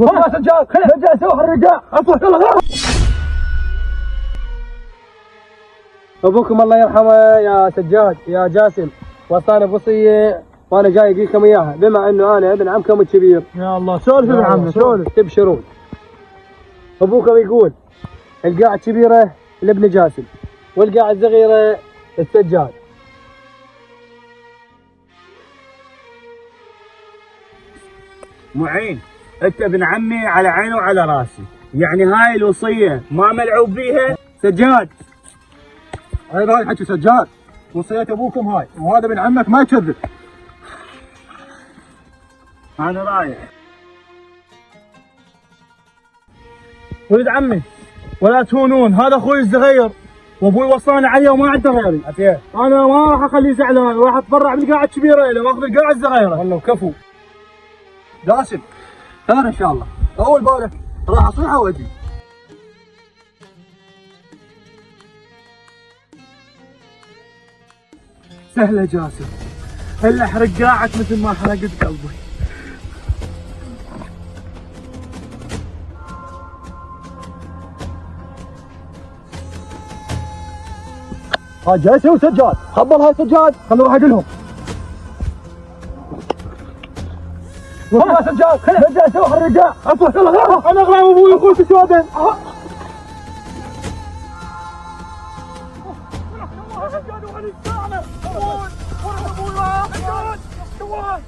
يا سجاد رجع سوح الرجاء اصلح الله. ابوكم الله يرحمه يا سجاد يا جاسم وصاني بوصيه وانا جاي اقيكم اياها بما انه انا ابن عمكم الكبير. يا الله سولف ابن عمنا سولف. تبشرون. ابوكم يقول القاعة الكبيرة لابن جاسم والقاعة الصغيرة السجاد. معين انت ابن عمي على عيني وعلى راسي، يعني هاي الوصيه ما ملعوب بيها. سجاد هاي حكي سجاد، وصية ابوكم هاي وهذا ابن عمك ما يكذب. انا رايح. ولد عمي ولا تهونون، هذا اخوي الصغير وابوي وصاني عليه وما عنده غيري. انا ما راح اخليه زعلان، راح اتبرع بالقاعه الكبيره له واخذ القاعه الصغيره. والله وكفو. جاسم انا ان شاء الله اول باله راح اصيحه واجي. سهلة جاسم، هلا احرق قاعك مثل ما حرقت قلبي. ها جاسم وسجاد، خبر هاي سجاد خلنا نروح اقلهم. يا سجاد رجع سوح الرجاء اصلح الله. انا اغلى ابوي واخوي شلون؟ يا سجاد وعلي الساعه. كمان ابوي واحد كمان.